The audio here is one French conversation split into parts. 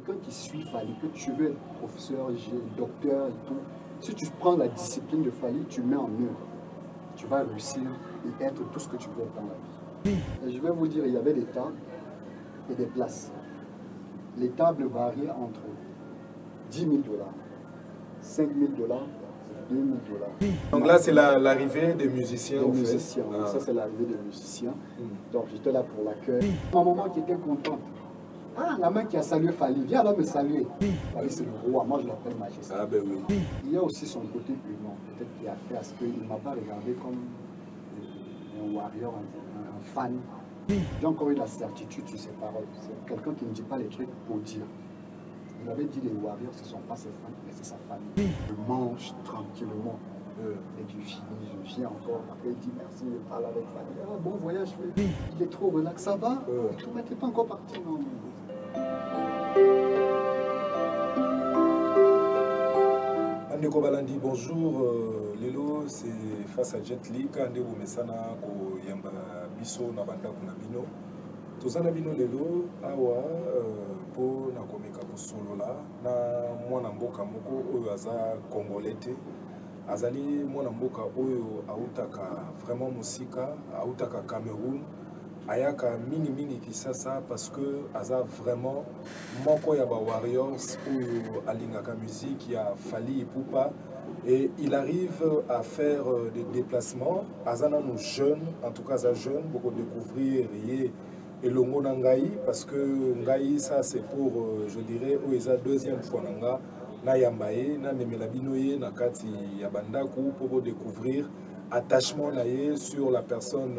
quelqu'un qui suit Fally, que tu veux être professeur, docteur et tout, si tu prends la discipline de Fally, tu mets en œuvre, tu vas réussir et être tout ce que tu veux être dans la vie. Et je vais vous dire, il y avait des tables et des places. Les tables variaient entre 10 000 $, 5 000 $, 2 000 $. Donc là, c'est l'arrivée des musiciens. Des musiciens, ah. Ça c'est l'arrivée des musiciens. Donc j'étais là pour l'accueil. Ma maman qui était contente. Ah, la main qui a salué Fally, viens là me saluer. Fally c'est le roi, moi je l'appelle majesté. Ah ben oui. Il y a aussi son côté humain, peut-être qui a fait à ce qu'il ne m'a pas regardé comme un warrior, un fan. J'ai encore eu la certitude sur ses paroles. C'est quelqu'un qui ne dit pas les trucs pour dire. Il avait dit les warriors, ce ne sont pas ses fans, mais c'est sa famille. Je mange tranquillement. Et tu finis, je viens encore. Après, il dit merci, je parle avec Fally. Ah, bon voyage, il est trop relax, ça va? Tu n'es pas encore parti, non? Andeko Balandi, bonjour. Lelo, c'est face à Jet Li. Quand on met ça ko yamba biso na banda kuna bino. Tozana bino lelo awa po na komeka ko solo la na mwana mboka moko oyo aza congolais te. Azali mwana mboka oyo autaka vraiment musika, autaka Cameroun. Ayaka mini Kisasa parce que aza vraiment moko ya ba warriors ou alingaka musique ya Fally Ipupa et il arrive à faire des déplacements azana nous jeunes en tout cas aza jeune beaucoup découvrir et longo nangai parce que ngai ça c'est pour je dirais oeza deuxième fois nanga na yambaye na memela binoye na kati ya bandaku pour découvrir attachement naïe sur la personne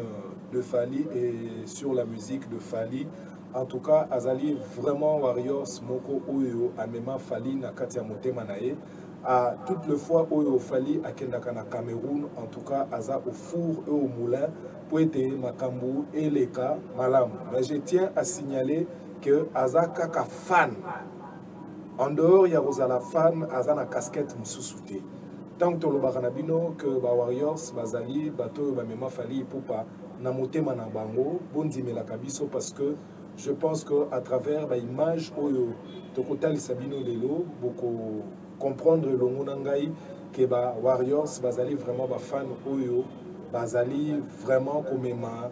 de Fally et sur la musique de Fally. En tout cas, Azali vraiment Warriors Moko Oyo Amema Fally na Katia Motema naïe. À toutes les fois Oyo Fally à Kendaka na Cameroun, en tout cas Aza au four et au moulin, Poete Makambu et Leka Malam. Mais je tiens à signaler que Aza Kaka fan. En dehors, il y a Rosala fan, Aza na casquette Moussoussouté. Tant que le baranabino que ba warriors bazali bato ba mema Fally Ipupa na motema na bango bondi mela kabiso parce que je pense que à travers ba image oyo tokotali sabino lelo boko comprendre le ngai que ba warriors bazali vraiment ba fan oyo bazali vraiment komema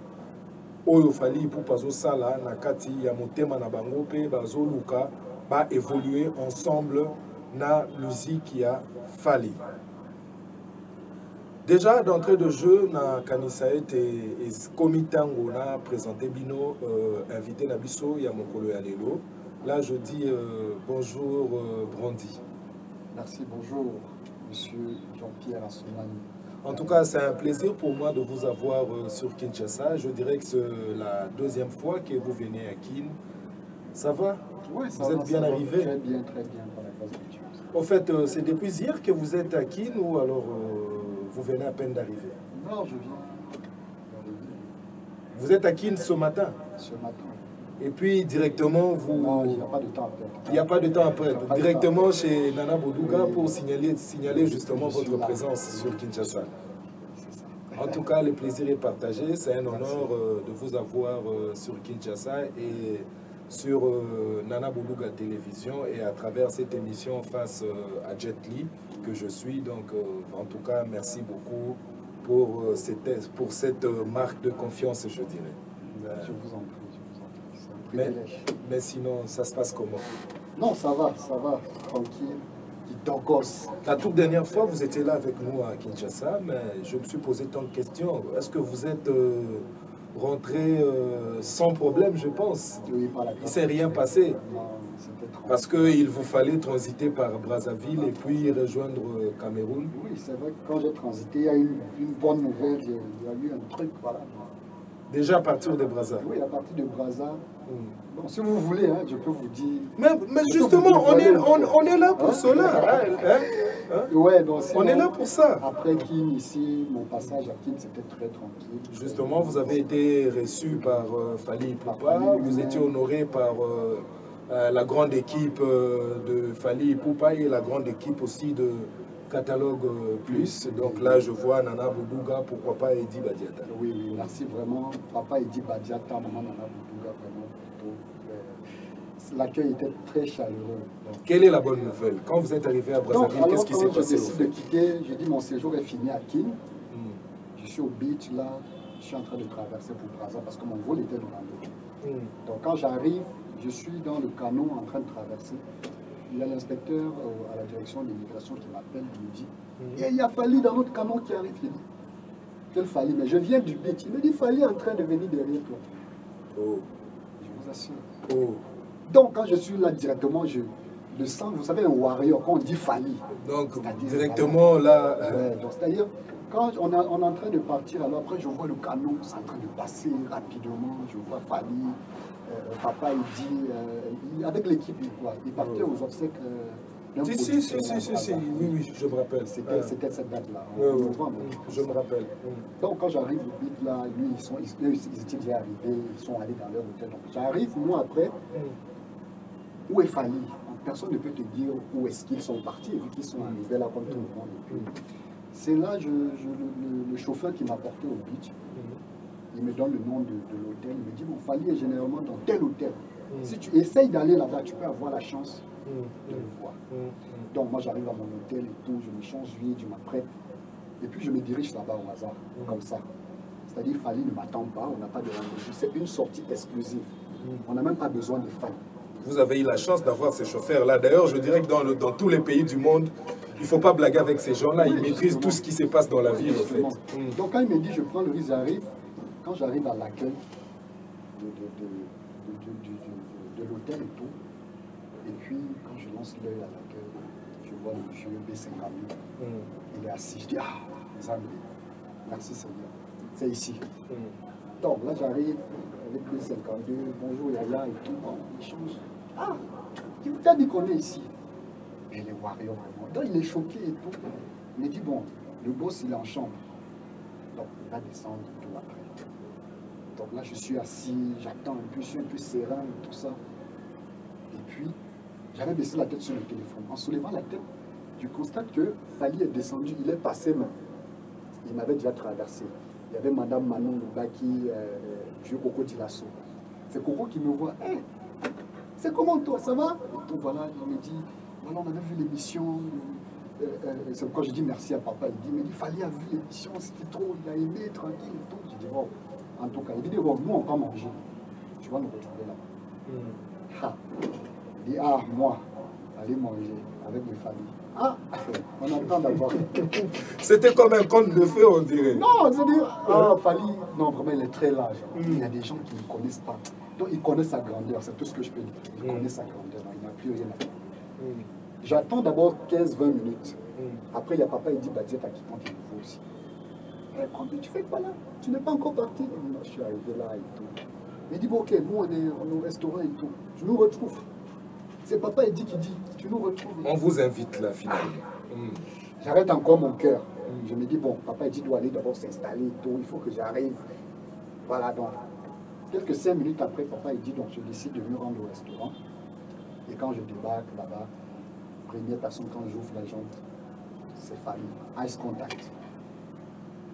oyo Fally Ipupa zo sala na kati ya motema na bango pe bazo luka ba évoluer ensemble na musique ya Fally. Déjà d'entrée de jeu, na Kanisaet et Komitango na présenté Bino, invité Nabiso, Yamokolo Yalelo. Là, je dis bonjour Brandy. Merci, bonjour Monsieur Jean-Pierre Assoumani. En tout cas, c'est un plaisir pour moi de vous avoir sur Kinshasa. Je dirais que c'est la deuxième fois que vous venez à Kin. Ça va? Oui, ça vous va, êtes bien arrivé? Très bien, par la grâce de Dieu. En fait, c'est depuis hier que vous êtes à Kin ou alors vous venez à peine d'arriver? Non, je viens. Vous êtes à Kin ce matin? Ce matin. Et puis directement, vous... Non, il n'y a pas de temps après. Il n'y a pas de temps après. Donc, directement chez Nana Boudouga pour signaler justement votre présence sur Kinshasa. En tout cas, le plaisir est partagé. C'est un honneur de vous avoir sur Kinshasa et sur Nana Boudouga Télévision et à travers cette émission face à Jet Li que je suis. Donc, en tout cas, merci beaucoup pour cette marque de confiance, je dirais. Je vous en prie. C'est un privilège. Mais sinon, ça se passe comment? Non, ça va, tranquille. La toute dernière fois, vous étiez là avec nous à Kinshasa, mais je me suis posé tant de questions. Est-ce que vous êtes rentré sans problème, je pense? Oui, par la il ne s'est rien passé. Non, parce qu'il vous fallait transiter par Brazzaville et puis rejoindre Cameroun. Oui, c'est vrai que quand j'ai transité, il y a eu une bonne nouvelle, il y a eu un truc, voilà. Déjà à partir de Brazza? Oui, à partir de Brazza. Bon, si vous voulez, hein, je peux vous dire... Mais justement, on est là pour cela. Ouais, donc on est là pour ça. Après Kin, ici, mon passage à Kin, c'était très tranquille. Justement, vous avez été reçu par Fally Ipupa, vous étiez honoré par la grande équipe de Fally Ipupa et la grande équipe aussi de Catalogue Plus. Donc là, je vois Nana Boudouga, pourquoi pas Eddie Badiata. Oui, merci vraiment. Papa Eddie Badiata, maman Nana Boudouga, vraiment plutôt. l'accueil était très chaleureux. Quelle est la bonne nouvelle? Quand vous êtes arrivé à Brazzaville, qu'est-ce qui s'est passé? J'ai décidé de quitter, j'ai dit mon séjour est fini à Kin. Je suis au beach là, je suis en train de traverser pour Brazza parce que mon vol était dans l'eau. Donc quand j'arrive, je suis dans le canot en train de traverser. Il y a l'inspecteur à la direction de l'immigration qui m'appelle, il me dit et il y a Fali dans notre canot qui arrive. Je dis, quel Fali? Mais je viens du beach. Il me dit Fali est en train de venir derrière toi. Oh. Je vous assure. Oh. Donc quand je suis là directement, je le sens, vous savez, un warrior, quand on dit Fali. Donc directement là. Ouais, c'est-à-dire, quand on est en train de partir, alors après je vois le canot, c'est en train de passer rapidement, je vois Fali. Papa, il dit, avec l'équipe, il partait aux obsèques d'un Si, oui, je me rappelle. C'était cette date-là, en novembre. Je me rappelle. Donc, quand j'arrive au beat, là, lui, ils étaient déjà arrivés, ils sont allés dans leur hôtel. Donc, j'arrive, moi, après, où est Fali? Personne ne peut te dire où est-ce qu'ils sont partis, vu qu'ils sont arrivés là comme tout le monde. C'est là, le chauffeur qui m'a porté au beach. Il me donne le nom de l'hôtel. Il me dit, mon Fali est généralement dans tel hôtel. Si tu essayes d'aller là-bas, tu peux avoir la chance de le voir. Donc moi, j'arrive à mon hôtel et tout, je me change vite, je m'apprête. Et puis, je me dirige là-bas au hasard, comme ça. C'est-à-dire, Fali ne m'attend pas, on n'a pas de rendez-vous. C'est une sortie exclusive. On n'a même pas besoin de Fali. Vous avez eu la chance d'avoir ces chauffeurs-là. D'ailleurs, je dirais que dans tous les pays du monde, il ne faut pas blaguer avec ces gens-là. Ils maîtrisent tout ce qui se passe dans la ville, en fait. Donc quand il me dit, je prends le risque, j'arrive. Quand j'arrive à l'accueil de l'hôtel et tout, et puis quand je lance l'œil à l'accueil, je vois le vieux B50. Il est assis, je dis, ah, Zambé, merci Seigneur, c'est ici. Donc là j'arrive avec B52, bonjour Yaya et tout, bon, il change. Ah, qui vous a dit qu'on est ici? Et les warriors vraiment. Donc il est choqué et tout. Il me dit, bon, le boss il est en chambre. Donc il va descendre tout après. Donc là, je suis assis, j'attends un peu, je suis un peu serein et tout ça. Et puis, j'avais baissé la tête sur le téléphone. En soulevant la tête, je constate que Fali est descendu, il est passé même. Il m'avait déjà traversé. Il y avait Madame Manon Baki, vieux Coco Dilasso. C'est Coco qui me voit. Hey, c'est comment toi, ça va? Et tout, voilà, il me dit, voilà, on avait vu l'émission. C'est pourquoi je dis merci à papa. Il dit, Fali a vu l'émission, c'était trop, il a aimé, tranquille et tout. Je dis, bon. En tout cas, il dit, bon, nous, on va manger. Tu vas nous retrouver là-bas. Il dit, ah, moi, allez manger avec mes familles. Ah, on attend d'abord. C'était comme un conte de feu, on dirait. Non, c'est-à-dire, ah, Fali, non, vraiment, il est très large. Il y a des gens qui ne connaissent pas. Donc, ils connaissent sa grandeur, c'est tout ce que je peux dire. Ils connaissent sa grandeur, il n'y a plus rien à faire. J'attends d'abord 15-20 minutes. Après, il y a papa, il dit, bah, Dieu, t'as quitté ton niveau aussi. Tu fais quoi là? Tu n'es pas encore parti? Non, je suis arrivé là et tout. Il dit, bon, ok, nous on est au restaurant et tout. Je nous retrouve. C'est papa qui dit, tu nous retrouves. On vous invite là, finalement. J'arrête encore mon cœur. Je me dis, bon, papa dit, doit aller d'abord s'installer et tout. Il faut que j'arrive. Voilà, donc. Quelques 5 minutes après, papa dit, donc je décide de me rendre au restaurant. Et quand je débarque là-bas, première personne, quand j'ouvre la jambe, c'est Fali. Ice contact.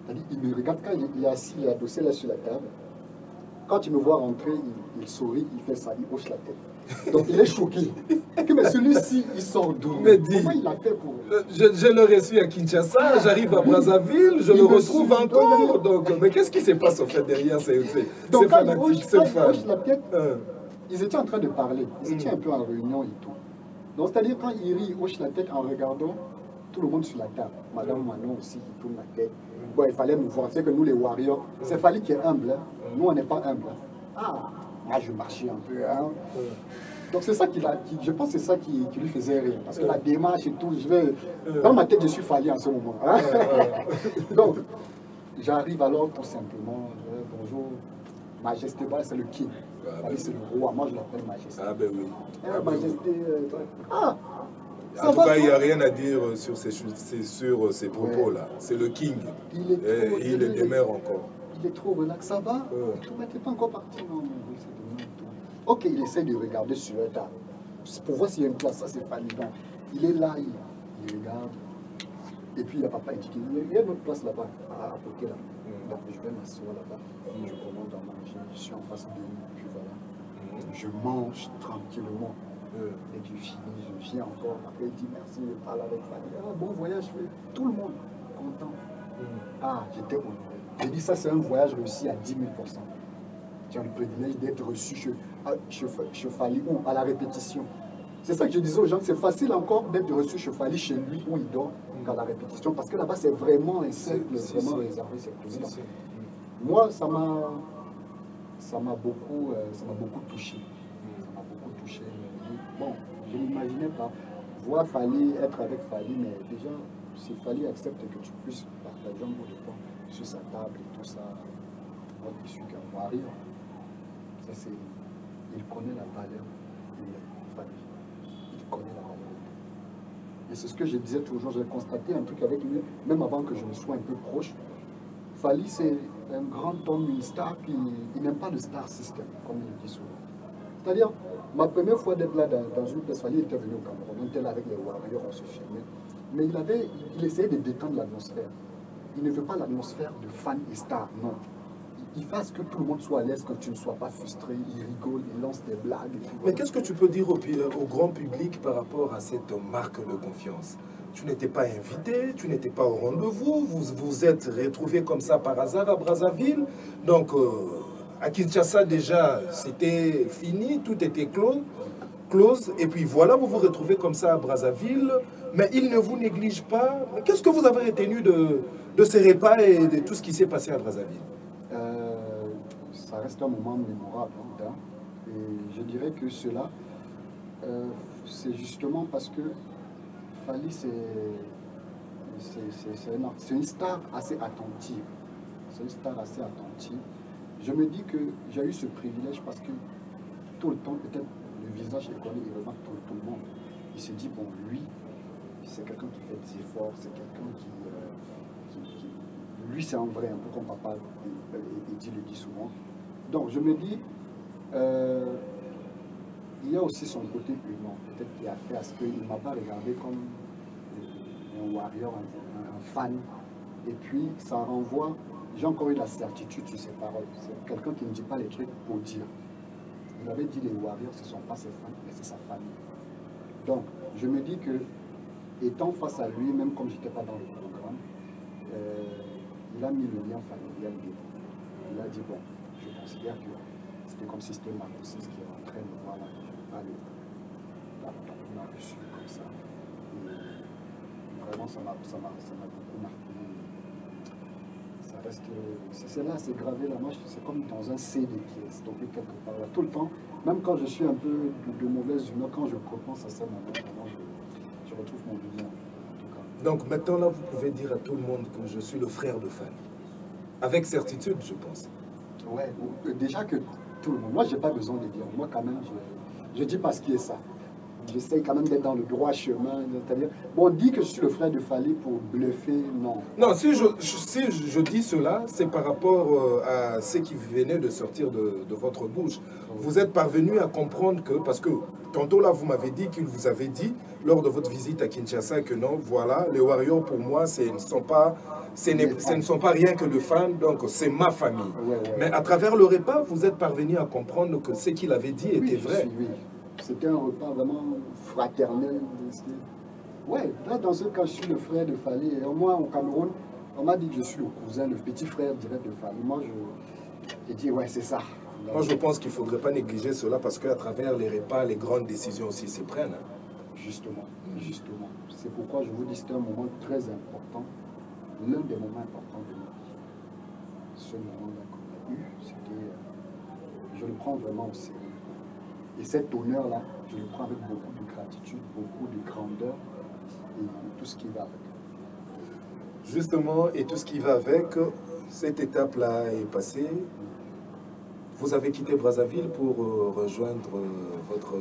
C'est-à-dire, il me regarde quand il est assis, il est adossé là sur la table. Quand il me voit rentrer, il sourit, il fait ça, il hoche la tête. Donc il est choqué. Mais celui-ci, il sort d'où? Comment il a fait pour... Je le reçu à Kinshasa, j'arrive à Brazzaville, je le retrouve encore. Donc, mais qu'est-ce qui se passe au fait derrière ces fanatiques, ces fans? Ils étaient en train de parler, ils étaient un peu en réunion et tout. Donc c'est-à-dire quand il rit, il hoche la tête en regardant tout le monde sur la table. Madame Manon aussi qui tourne la tête. Bon, il fallait nous voir. C'est que nous, les warriors, c'est Fali qui est humble. Hein. Nous, on n'est pas humble. Hein. Ah, moi, je marchais un peu. Hein. Donc, c'est ça je pense que c'est ça qui lui faisait rire. Parce que la démarche et tout, dans ma tête, je suis Fali en ce moment. Hein. Donc, j'arrive alors tout simplement. Bonjour, Majesté, c'est le king. Fali, c'est le roi. Moi, je l'appelle Majesté. Ah, ben oui. Majesté. En tout cas, il n'y a rien à dire sur ces propos-là. C'est le king. Il demeure encore. Il est trop relax. Ça va? Tu n'es pas encore parti? Non, ok, il essaie de regarder sur le tas. Pour voir s'il y a une place. Ça, c'est Fali. Il est là, il regarde. Et puis, il y a papa, il dit qu'il y a une autre place là-bas, à côté là. Donc, je vais m'asseoir là-bas. Je commande à manger. Je suis en face de lui. Puis voilà. je mange tranquillement. Et tu finis, je viens encore. Après, il dit merci, je parle avec Fanny. Ah, bon voyage, tout le monde content. Ah, j'étais honoré. J'ai dit, ça, c'est un voyage réussi à 10 000 %. Tu as le privilège d'être reçu chez Fally ou à la répétition. C'est ça que je disais aux gens, c'est facile encore d'être reçu chez Fally chez lui où il dort qu'à la répétition, parce que là-bas, c'est vraiment un cercle, vraiment réservé, c'est président. Moi, ça m'a beaucoup touché. Ça m'a beaucoup touché. Bon, je n'imaginais pas voir Fally, être avec Fally, mais déjà, si Fally accepte que tu puisses partager un bout de temps sur sa table et tout ça, moi je suis qu'un warrior. Ça, c'est. Il connaît la valeur de Fally. Il connaît la valeur de Fally. Et c'est ce que je disais toujours, j'ai constaté un truc avec lui, même avant que je me sois un peu proche. Fally, c'est un grand homme, une star, puis il n'aime pas le star system, comme il le dit souvent. C'est-à-dire, ma première fois d'être là dans une place, Fally était venu au Cameroun, on était là avec les Warriors, on se filmait. Mais il essayait de détendre l'atmosphère. Il ne veut pas l'atmosphère de fan et star, non. Il fait que tout le monde soit à l'aise, que tu ne sois pas frustré, il rigole, il lance des blagues. Mais qu'est-ce que tu peux dire au grand public par rapport à cette marque de confiance? Tu n'étais pas invité, tu n'étais pas au rendez-vous, vous vous êtes retrouvé comme ça par hasard à Brazzaville. Donc, à Kinshasa, déjà, c'était fini, tout était close. Et puis voilà, vous vous retrouvez comme ça à Brazzaville. Mais il ne vous néglige pas. Qu'est-ce que vous avez retenu de ces repas et de tout ce qui s'est passé à Brazzaville? Ça reste un moment mémorable. Hein, et je dirais que cela, c'est justement parce que Fally, c'est une star assez attentive. C'est une star assez attentive. Je me dis que j'ai eu ce privilège parce que tout le temps, peut-être le visage est connu, il remarque tout le monde. Il se dit, bon, lui, c'est quelqu'un qui fait des efforts, c'est quelqu'un qui lui, c'est un vrai, un peu comme papa Eddie le dit souvent. Donc, je me dis, il y a aussi son côté humain, peut-être qui a fait à ce qu'il ne m'a pas regardé comme un warrior, un fan. Et puis, ça renvoie, j'ai encore eu la certitude sur ses paroles. C'est quelqu'un qui ne dit pas les trucs pour dire. Il avait dit les warriors, ce ne sont pas ses fans, mais c'est sa famille. Donc, je me dis que, étant face à lui, même comme je n'étais pas dans le programme, il a mis le lien familial. Il a dit, bon, je considère que c'était comme si c'était ma grossesse qui rentrait, mais voilà, je ne vais pas on a reçu comme ça. Et vraiment, ça m'a beaucoup marqué. Ça reste, c'est là, c'est gravé là, moi, c'est comme dans un CD qui est stocké quelque part là. Tout le temps, même quand je suis un peu de mauvaise humeur, quand je repense à ça, maintenant, je retrouve mon lumière. Donc maintenant, là, vous pouvez dire à tout le monde que je suis le frère de Fally. Avec certitude, je pense. Ouais, déjà que tout le monde. Moi, je n'ai pas besoin de dire. Moi, quand même, je dis pas ce qui est ça. J'essaie quand même d'être dans le droit chemin. C'est-à-dire, bon, on dit que je suis le frère de Fally pour bluffer, non. Non, si je dis cela, c'est par rapport à ce qui venait de sortir de votre bouche. Vous êtes parvenu à comprendre que, parce que tantôt là, vous m'avez dit qu'il vous avait dit, lors de votre visite à Kinshasa, que non, voilà, les Warriors, pour moi, ce ne sont pas rien que de fans, donc c'est ma famille. Ouais. Mais à travers le repas, vous êtes parvenu à comprendre que ce qu'il avait dit était vrai. Oui. C'était un repas vraiment fraternel. Ouais, là, dans ce cas, je suis le frère de Fally. Et moi, au Cameroun, on m'a dit que je suis le cousin, le petit frère direct de Fally. Moi, j'ai dit, ouais, c'est ça. Moi, je pense qu'il ne faudrait pas négliger cela parce qu'à travers les repas, les grandes décisions aussi se prennent. Justement. C'est pourquoi je vous dis que c'était un moment très important, l'un des moments importants de ma vie. Ce moment-là qu'on a eu, je le prends vraiment au sérieux. Et cet honneur-là, je le prends avec beaucoup de gratitude, beaucoup de grandeur et tout ce qui va avec. Justement, et tout ce qui va avec, cette étape-là est passée. Vous avez quitté Brazzaville pour rejoindre votre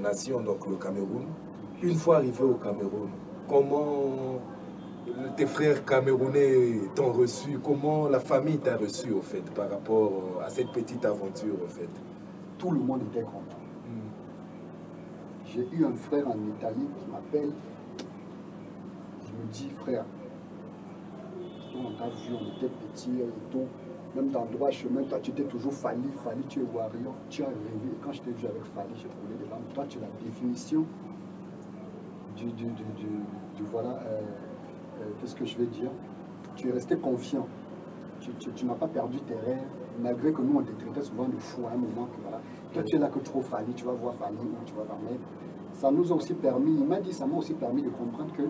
nation, donc le Cameroun. Une fois arrivé au Cameroun, comment tes frères camerounais t'ont reçu? Comment la famille t'a reçu, au fait, par rapport à cette petite aventure, au fait? Tout le monde était content. J'ai eu un frère en Italie qui m'appelle. Je me dis, frère, on t'a vu, on était petits et tout. même dans le droit chemin, toi tu t'es toujours Fally, tu es warrior, tu as rêvé. Et quand je t'ai vu avec Fally, j'ai trouvé des larmes. Toi tu es la définition du voilà, qu'est-ce que je vais dire? Tu es resté confiant. Tu n'as pas perdu tes rêves, malgré que nous on te traitait souvent de fou à un moment que voilà. Toi tu es là que trop Fally, tu vas voir Fally ou tu vas voir. Mais ça nous a aussi permis, il m'a dit, ça m'a aussi permis de comprendre que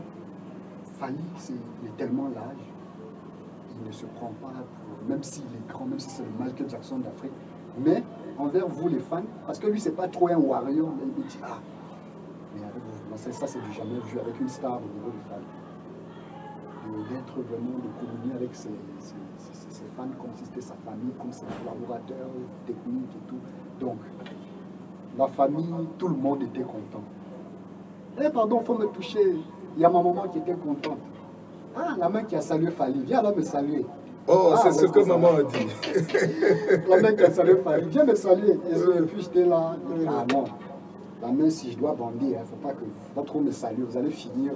Fally, il est tellement large, il ne se prend pas pour, même s'il est grand, même si c'est le Michael Jackson d'Afrique, mais envers vous les fans, parce que lui c'est pas trop un warrior, mais il dit ah, mais avec vous, ça c'est du jamais vu avec une star au niveau des fans. D'être vraiment, de communier avec ses fans comme si c'était sa famille, comme ses collaborateurs techniques et tout. Donc, la famille, tout le monde était content. Eh pardon, il faut me toucher. Il y a ma maman qui était contente. Ah, la main qui a salué Fally, viens là me saluer. Oh, ah, c'est ce que maman a dit. La main qui a salué Fally, viens me saluer. Et puis j'étais là, ah non. La main, si je dois bander, il ne faut pas trop me saluer, vous allez finir.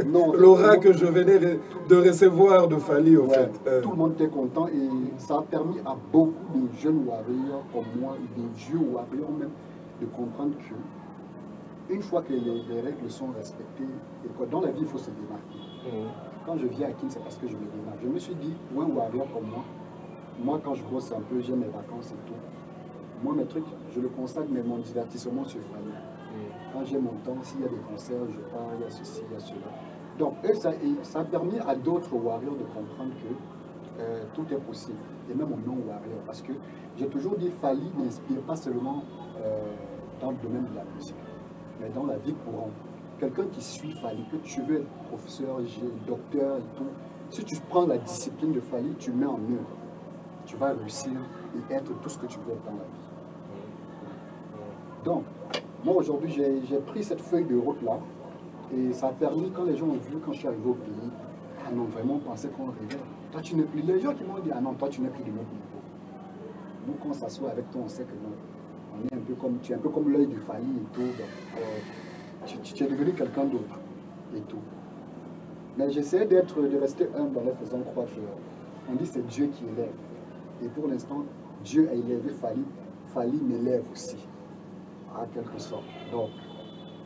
Non, l'aura que je venais de recevoir de Fally, au fait. Tout le monde était content et ça a permis à beaucoup de jeunes warriors comme moi, des vieux warriors même, de comprendre que une fois que les règles sont respectées, et que dans la vie, il faut se démarquer. Quand je viens à Kin, c'est parce que je me démarque. Je me suis dit, ou un warrior comme moi quand je bosse un peu, j'ai mes vacances et tout. Moi, mes trucs, je le consacre, mais mon divertissement sur Fally. Quand j'ai mon temps, s'il y a des concerts, je pars, il y a ceci, il y a cela. Donc, ça a permis à d'autres warriors de comprendre que tout est possible. Et même aux non-warriors. Parce que j'ai toujours dit Fally n'inspire pas seulement dans le domaine de la musique, mais dans la vie courante. Quelqu'un qui suit Fally, que tu veux être professeur, docteur et tout, si tu prends la discipline de Fally, tu mets en œuvre. Tu vas réussir et être tout ce que tu veux être dans la vie. Donc, moi aujourd'hui, j'ai pris cette feuille de route-là et ça a permis, quand les gens ont vu, quand je suis arrivé au pays, ah non, vraiment, on pensait qu'on rêvait. Toi, tu n'es plus. Les gens qui m'ont dit, ah non, toi, tu n'es plus de notre niveau. Nous, quand on s'assoit avec toi, on sait que non. On est un peu comme, tu es un peu comme l'œil du Fally et tout. Donc, tu es devenu quelqu'un d'autre et tout. Mais j'essaie de rester humble en leur faisant croire qu'on dit c'est Dieu qui élève. Et pour l'instant, Dieu a élevé Fally. Fally m'élève aussi, en quelque sorte. Donc,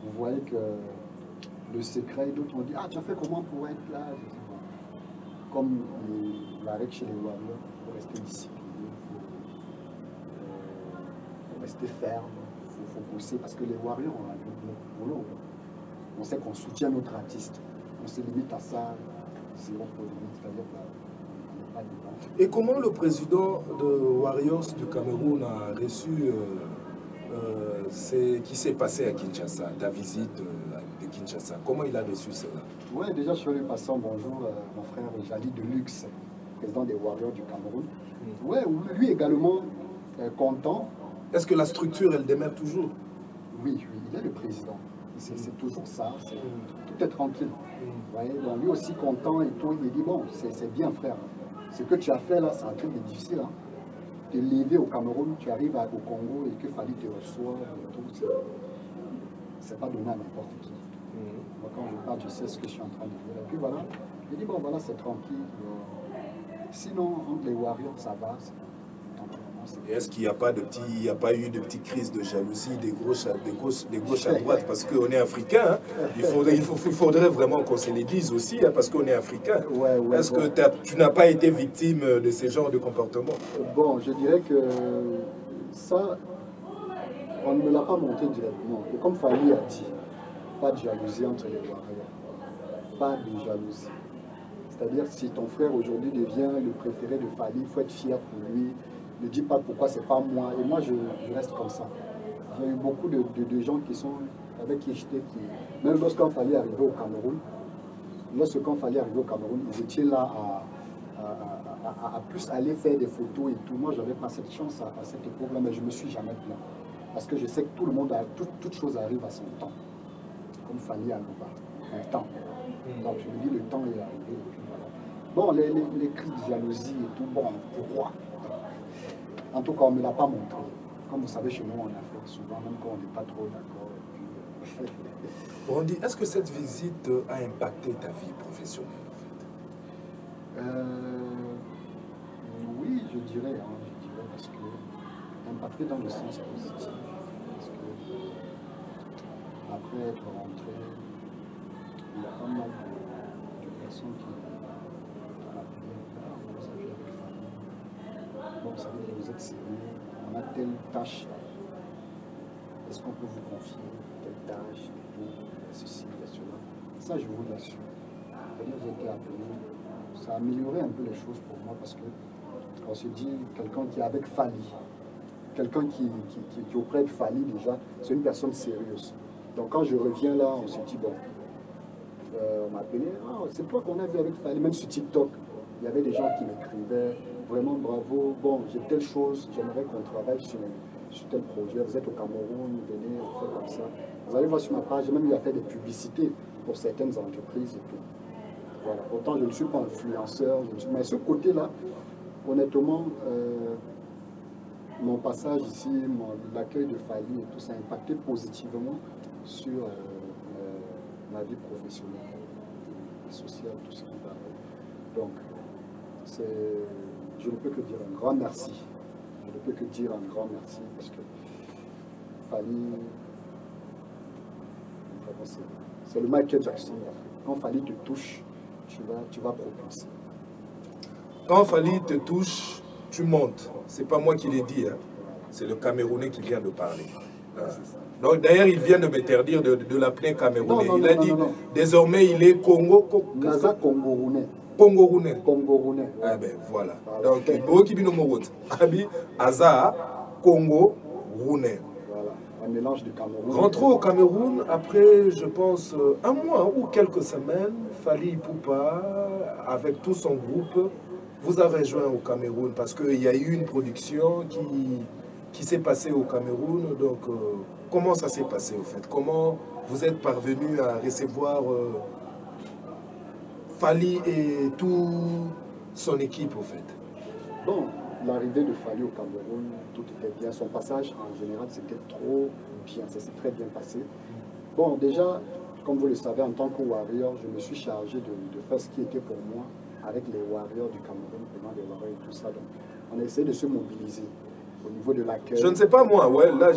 vous voyez que le secret, d'autres ont dit, ah, tu as fait comment pour être là? Je dis, bon, comme la règle chez les warriors, il faut rester discipliné, il faut rester ferme, il faut pousser, parce que les warriors ont un boulot. On sait qu'on soutient notre artiste. On se limite à ça, c'est notre limite, c'est-à-dire qu'on n'est pas dedans. Et comment le président de Warriors du Cameroun a reçu ce qui s'est passé à Kinshasa, ta visite de Kinshasa? Comment il a reçu cela? Oui, déjà, je vais lui passer un bonjour, mon frère Jali Deluxe, président des Warriors du Cameroun. Oui, lui également content. Est-ce que la structure, elle demeure toujours? Oui, il est le président. C'est toujours ça, tout est tranquille. Ouais, donc lui aussi content et tout, il dit, bon, c'est bien frère. Ce que tu as fait là, c'est un truc difficile. Hein. Te lever au Cameroun, tu arrives au Congo et que Fally te reçoive et tout, c'est pas donné à n'importe qui. Moi, quand je parle, je sais ce que je suis en train de faire. Et puis voilà, il dit, bon voilà, c'est tranquille. Sinon, entre les Warriors, ça va. Est-ce qu'il n'y a pas eu de petites crises de jalousie des gauches à droite? Parce qu'on est africain, hein. Il faudrait vraiment qu'on se les dise aussi, hein, parce qu'on est africain. Est-ce que tu n'as pas été victime de ce genre de comportement? Bon, je dirais que ça, on ne me l'a pas montré directement. Et comme Fally a dit, pas de jalousie entre les Warriors. Pas de jalousie. C'est-à-dire si ton frère aujourd'hui devient le préféré de Fally, il faut être fier pour lui. Ne dis pas pourquoi c'est pas moi. Et moi, je reste comme ça. J'ai eu beaucoup de gens qui sont avec qui j'étais, même lorsqu'on fallait arriver au Cameroun, ils étaient là à plus aller faire des photos et tout. Moi, je n'avais pas cette chance à cette époque-là, mais je ne me suis jamais plaint. Parce que je sais que tout le monde, toute chose arrive à son temps. Comme Fally à le temps. Donc, je me dis, le temps est arrivé. Et puis voilà. Bon, les crises de jalousie et tout, bon, pourquoi? En tout cas, on ne me l'a pas montré. Comme vous savez, chez nous, en Afrique, souvent, même quand on n'est pas trop d'accord. Brandy, est-ce que cette visite a impacté ta vie professionnelle, en fait? je dirais, parce que impacté dans le sens positif. Parce que après être rentré, il y a pas mal de personnes qui m'ont appelé, vous avez avec famille. Bon, vous savez, vous êtes sérieux, on a telle tâche. Est-ce qu'on peut vous confier telle tâche, ceci, cela? Ça, je vous l'assure. C'est-à-dire, j'ai été appelé. Ça a amélioré un peu les choses pour moi parce que on se dit, quelqu'un qui est avec Fally, quelqu'un qui est auprès de Fally déjà, c'est une personne sérieuse. Donc quand je reviens là, on se dit, bon, on m'a appelé, ah, c'est toi qu'on a vu avec Fally, même sur TikTok. Il y avait des gens qui m'écrivaient, vraiment bravo, bon, j'ai telle chose, j'aimerais qu'on travaille sur tel projet, vous êtes au Cameroun, venez, on fait comme ça. Vous allez voir sur ma page, j'ai même eu à faire des publicités pour certaines entreprises et tout. Voilà. Pourtant, je ne suis pas influenceur, mais ce côté-là, honnêtement, mon passage ici, l'accueil de Fally et tout ça a impacté positivement sur ma vie professionnelle, sociale, tout ce qui va. Donc, je ne peux que dire un grand merci. Je ne peux que dire un grand merci parce que Fally, c'est le Michael Jackson d'Afrique. Quand Fally te touche, tu vas propulser. Quand Fally te touche, tu montes. C'est pas moi qui l'ai dit, hein. C'est le Camerounais qui vient de parler. Donc d'ailleurs, il vient de m'interdire de l'appeler Camerounais. Il a dit, désormais, il est Congo. Naza Congoronais. Congoronais. Congoronais. Ouais. Ah ben voilà. Donc, Boki Binomorot. Abi, Aza, Congo, Rouné. Voilà, un mélange du Cameroun. Rentrons au Cameroun après, je pense, un mois ou quelques semaines. Fally Ipupa, avec tout son groupe, vous a rejoint au Cameroun parce qu'il y a eu une production qui s'est passée au Cameroun. Donc, comment ça s'est passé au fait? Comment vous êtes parvenu à recevoir Fally et toute son équipe au fait? Bon, l'arrivée de Fally au Cameroun, tout était bien. Son passage, en général, c'était trop bien. Ça s'est très bien passé. Bon, déjà, comme vous le savez, en tant que warrior, je me suis chargé de faire ce qui était pour moi avec les warriors du Cameroun, vraiment les warriors et tout ça. Donc, on a essayé de se mobiliser au niveau de l'accueil. Je ne sais pas moi, ouais, là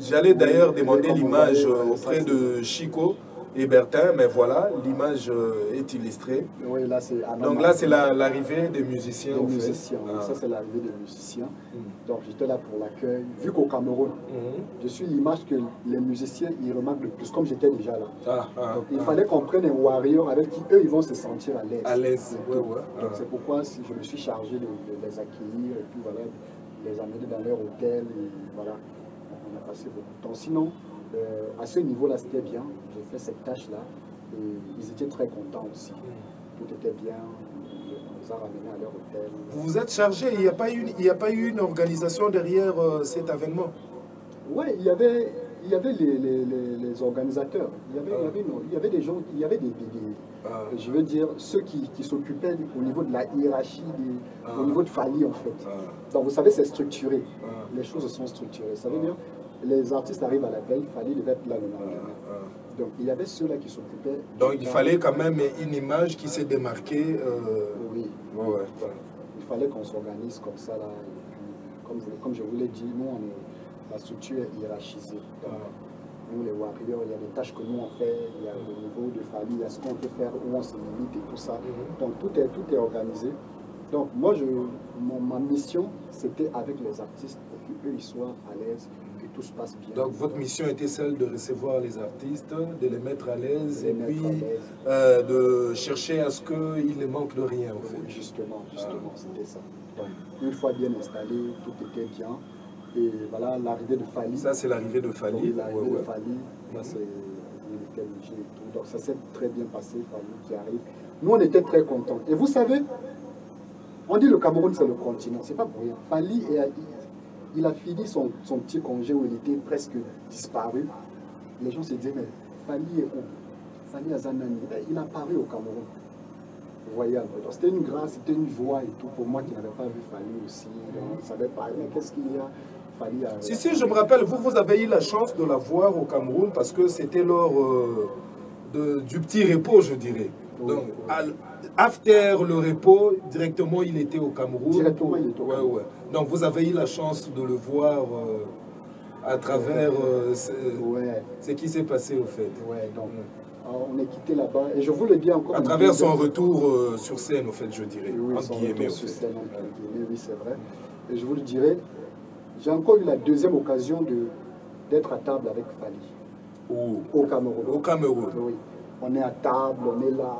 j'allais d'ailleurs demander l'image auprès de Chico et Bertin, mais voilà, l'image est illustrée. Oui, là c'est donc là c'est l'arrivée des musiciens. Des musiciens, oui, ça c'est l'arrivée des musiciens. Donc j'étais là pour l'accueil. Vu qu'au Cameroun, je suis l'image que les musiciens ils remarquent le plus, comme j'étais déjà là. Donc il fallait qu'on prenne un warrior avec qui eux ils vont se sentir à l'aise. À l'aise, ouais. Donc c'est pourquoi je me suis chargé de les accueillir et puis voilà, les amener dans leur hôtel et voilà, on a passé beaucoup de temps. Sinon, à ce niveau-là, c'était bien. J'ai fait cette tâche-là et ils étaient très contents aussi. Tout était bien, on les a ramenés à leur hôtel. Vous vous êtes chargé, il n'y a pas eu une organisation derrière cet événement? Oui, il y avait les organisateurs, il y avait des gens, il y avait je veux dire, ceux qui s'occupaient au niveau de la hiérarchie, au niveau de Fally en fait. Donc vous savez, c'est structuré. Les choses sont structurées. Ça veut dire, les artistes arrivent à la veille, Fally devait être là le lendemain. Donc il y avait ceux-là qui s'occupaient. Donc il fallait quand même une image qui s'est démarquée. Oui. Ouais. Il fallait qu'on s'organise comme ça là. Et puis, comme je vous l'ai dit, nous la structure est hiérarchisée. Donc, nous les warriors, il y a des tâches que nous on fait, il y a le niveau de Fally, il y a ce qu'on peut faire, où on se limite et tout ça. Donc tout est organisé. Donc moi, ma mission, c'était avec les artistes pour qu'eux ils soient à l'aise, que tout se passe bien. Donc votre mission était celle de recevoir les artistes, de les mettre à l'aise et puis de chercher à ce qu'ils ne manquent de rien. En fait. Justement, c'était ça. Donc une fois bien installé, tout était bien. Et voilà l'arrivée de Fally. Ça, c'est l'arrivée de Fally. L'arrivée de Fally, c'est il était léger et tout. Donc ça s'est très bien passé, Fally qui arrive. Nous, on était très contents. Et vous savez, on dit le Cameroun, c'est le continent. C'est pas pour rien. Fally, il a fini son petit congé où il était presque disparu. Les gens se disaient, mais Fally est où? Fally Azanani, il a apparu au Cameroun. Vous voyez un peu. C'était une grâce, c'était une joie et tout pour moi qui n'avais pas vu Fally aussi. On ne savait pas, mais qu'est-ce qu'il y a? Si, je me rappelle, vous avez eu la chance de la voir au Cameroun parce que c'était lors du petit repos, je dirais. Donc, after le repos, directement, il était au Cameroun. Directement, il était au Cameroun. Ouais. Donc, vous avez eu la chance de le voir à travers ce qui s'est passé, au fait. Ouais, donc, on est quitté là-bas. Et je vous le dis encore. À travers son retour sur scène, au fait, je dirais. Oui, entre guillemets, sur scène, oui, c'est vrai. Et je vous le dirai, j'ai encore eu la deuxième occasion d'être à table avec Fally. Au Cameroun. Au Cameroun. Oui. On est à table, on est là.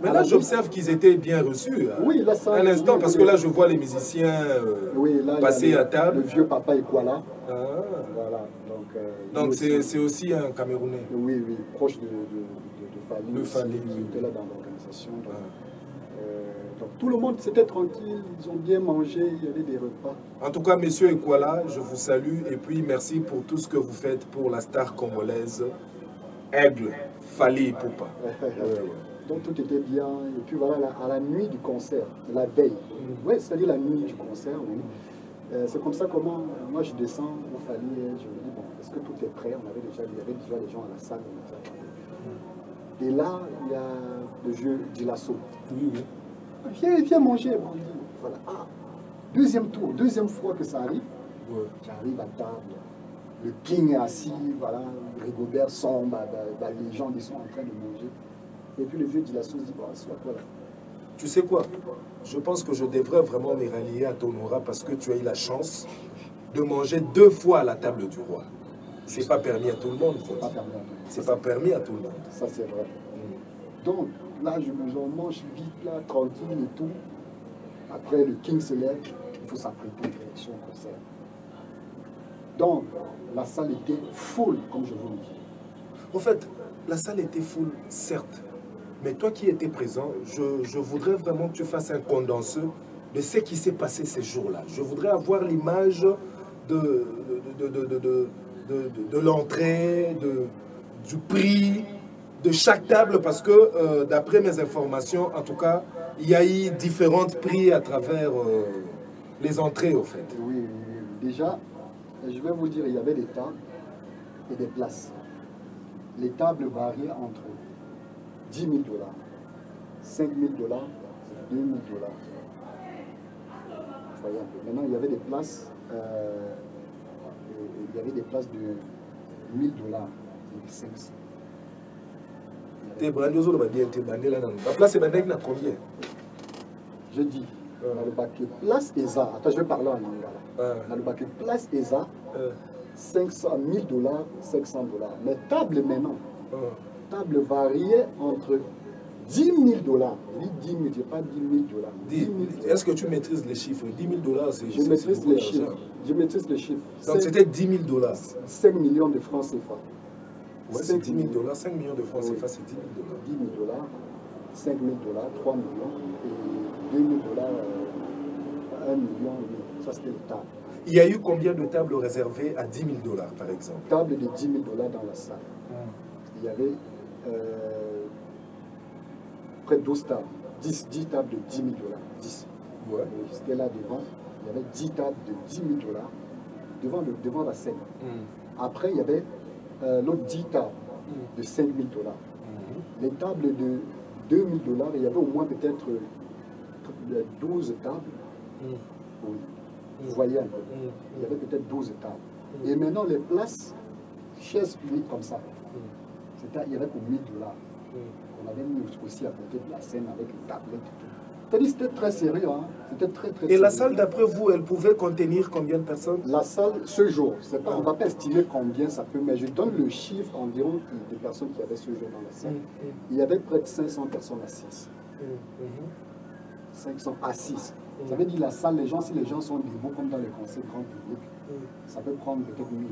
Mais là, j'observe qu'ils étaient bien reçus. Oui, là, ça. Un instant, oui, parce que là, je vois les musiciens passer à table. Le vieux papa Ekwala. Ah. Voilà. Donc c'est aussi un Camerounais. Oui, proche de Fally. Le Fally. Qui était là dans l'organisation. Donc tout le monde c'était tranquille, ils ont bien mangé, il y avait des repas. En tout cas, monsieur Ekwala, je vous salue et puis merci pour tout ce que vous faites pour la star congolaise Aigle, Fally Ipupa. Donc tout était bien. Et puis voilà, à la nuit du concert, la veille, c'est-à-dire la nuit du concert, oui. C'est comme ça comment moi je descends au Fally et je me dis, bon, est-ce que tout est prêt? Il y avait déjà des gens à la salle. Et là, il y a le jeu Dilasso. Oui. Viens manger. Bon, voilà. Deuxième tour, deuxième fois que ça arrive, j'arrive à table. Le King est assis, voilà, Rigobert sombre, les gens ils sont en train de manger. Et puis le vieux Dilasso dit, bon, assois-toi là. Tu sais quoi? Je pense que je devrais vraiment me rallier à ton aura parce que tu as eu la chance de manger 2 fois à la table du roi. C'est pas permis à tout le monde. C'est pas permis à tout le monde. Ça c'est vrai. Donc là, je mange vite là, tranquille et tout. Après le King se lève, il faut s'apprêter direction au concert. Donc la salle était full, comme je vous le dis. En fait, la salle était full, certes. Mais toi qui étais présent, je voudrais vraiment que tu fasses un condensé de ce qui s'est passé ces jours-là. Je voudrais avoir l'image de l'entrée, du prix, de chaque table, parce que d'après mes informations, en tout cas, il y a eu différents prix à travers les entrées, au fait. Oui. Déjà, je vais vous dire, il y avait des tables et des places. Les tables variaient entre 10 000 $, 5 000 $, 2 000 $. Voyez un peu. Maintenant, il y avait des places, de 1 000 $, et 500. La place est maintenant combien? Je dis, dans le baquet place ESA, attends, je vais parler en anglais. Dans le baquet place ESA, 500 000 $, 500 $. Mais table maintenant, table variait entre 10 000 $. Je dis 10 000, je n'ai pas 10 000 $. Est-ce que tu maîtrises les chiffres? 10 000 $, c'est... Je maîtrise les chiffres. Je maîtrise les chiffres. Donc c'était 10 000 $. 5 millions de francs CFA. Ouais, c'est 10 000 $, 5 millions de francs CFA, c'est 10 000 $. 10 000 $, 5 000 $, 3 millions, et 2 000 $, 1 million, ça c'était le table. Il y a eu combien de tables réservées à 10 000 $, par exemple? Table de 10 000 $ dans la salle. Il y avait près de 12 tables, 10 tables de 10 000 $. 10. Ouais. C'était là devant, il y avait 10 tables de 10 000 $ devant la scène. Après, il y avait l'autre 10 tables de 5 000 $. Les tables de 2 000 $, il y avait au moins peut-être 12 tables. Oui. Vous voyez un peu. Il y avait peut-être 12 tables. Et maintenant, les places, chaises uniques comme ça, il y avait pour 1 000 $. On avait mis aussi à côté de la scène avec une tablette et tout. C'est-à-dire c'était très sérieux, hein. C'était très Et sérieux. la salle, d'après vous, elle pouvait contenir combien de personnes? La salle, ce jour, on ne va pas estimer combien ça peut, mais je donne le chiffre environ des personnes qui avaient ce jour dans la salle. Il y avait près de 500 personnes assises. 500 assises. Ça veut dire la salle, si les gens sont debout comme dans les concerts grand public, ça peut prendre peut-être 1000.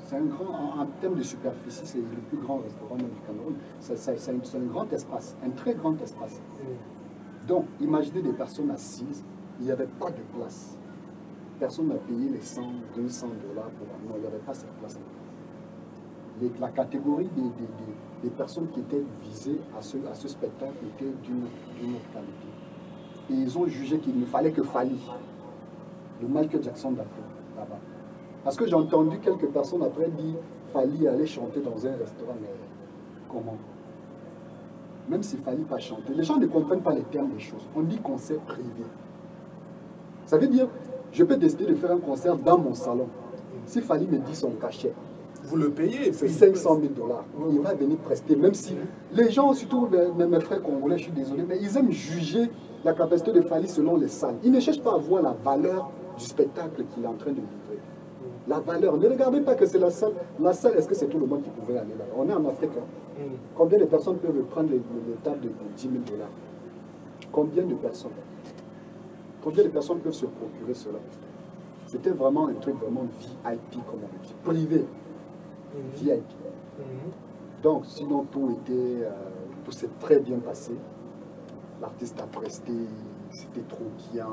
C'est un grand, en termes de superficie, c'est le plus grand restaurant du Cameroun. C'est un grand espace, un très grand espace. Donc, imaginez des personnes assises, il n'y avait pas de place. Personne n'a payé les 100, 200 $. Non, il n'y avait pas cette place. La catégorie des personnes qui étaient visées à ce spectacle était d'une autre qualité. Et ils ont jugé qu'il ne fallait que Fally, le Michael Jackson d'Afrique, là-bas. Parce que j'ai entendu quelques personnes après dire Fally allait chanter dans un restaurant, mais comment? même s'il fallait pas chanter, les gens ne comprennent pas les termes des choses. On dit concert privé. Ça veut dire, je peux décider de faire un concert dans mon salon. Si Fally me dit son cachet, vous le payez. C'est 500 000 $. Il va venir prester, même si les gens, surtout mes frères congolais, je suis désolé, mais ils aiment juger la capacité de Fally selon les salles. Ils ne cherchent pas à voir la valeur du spectacle qu'il est en train de livrer. La valeur. Ne regardez pas que c'est la salle. La salle, est-ce que c'est tout le monde qui pouvait aller là? On est en Afrique. Hein? Combien de personnes peuvent prendre les tables de 10 000 $? Combien de personnes? Combien de personnes peuvent se procurer cela? C'était vraiment un truc vraiment VIP, comme on dit, privé. VIP. Donc, sinon, tout s'est très bien passé. L'artiste a presté, c'était trop bien.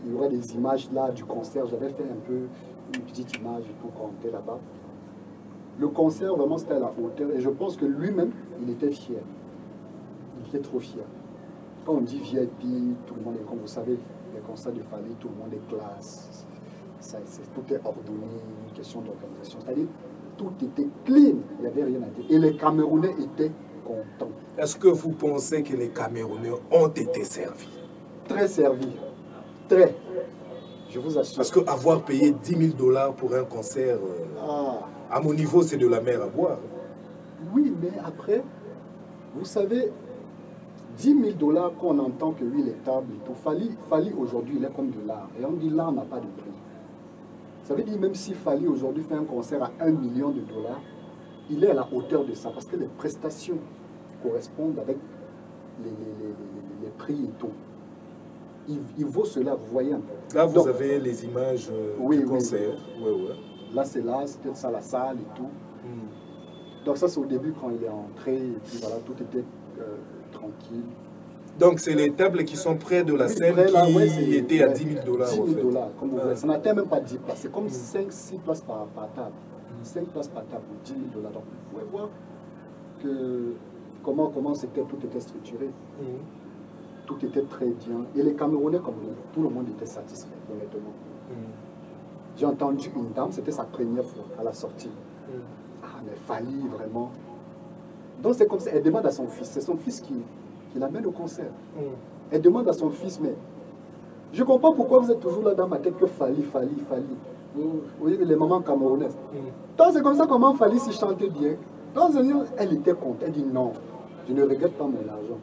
Il y aurait des images là du concert. J'avais fait un peu une petite image pour qu'on était là-bas. Le concert, vraiment, c'était à la hauteur. Et je pense que lui-même, il était fier. Il était trop fier. Quand on dit VIP, tout le monde est, comme vous savez, les concerts de Fally, tout le monde est classe. Tout est ordonné, une question d'organisation. C'est-à-dire, tout était clean, il n'y avait rien à dire. Et les Camerounais étaient contents. Est-ce que vous pensez que les Camerounais ont été servis? Très servis. Très. Je vous assure. Parce qu'avoir payé 10 000 $ pour un concert, à mon niveau, c'est de la mer à boire. Oui, mais après, vous savez, 10 000 $ qu'on entend que lui, les tables et tout, Fally aujourd'hui, il est comme de l'art. Et on dit l'art n'a pas de prix. Ça veut dire même si Fally aujourd'hui fait un concert à 1 million $, il est à la hauteur de ça parce que les prestations correspondent avec les prix et tout. Il vaut cela, vous voyez un peu. Là, vous avez les images du concert. Oui. Là, c'était ça la salle et tout. Donc ça, c'est au début quand il est entré, et puis voilà, tout était tranquille. Donc, c'est les tables qui sont près de la scène qui étaient à 10 000 $. 10 000 $, comme vous voyez. Ça n'atteint même pas 10 places. C'est comme 5-6 places par table. 5 places par table, 10 000 $. Donc, vous pouvez voir que comment tout était structuré. Tout était très bien. Et les Camerounais, comme nous, tout le monde était satisfait, honnêtement. J'ai entendu une dame, c'était sa première fois à la sortie. Ah, mais Fally, vraiment. Donc, c'est comme ça. Elle demande à son fils. C'est son fils qui l'amène au concert. Elle demande à son fils, mais je comprends pourquoi vous êtes toujours là dans ma tête que Fally. Vous voyez les mamans camerounaises. Donc c'est comme ça comment Fally s'y chantait bien. Donc elle était contente. Elle dit non, je ne regrette pas mon argent.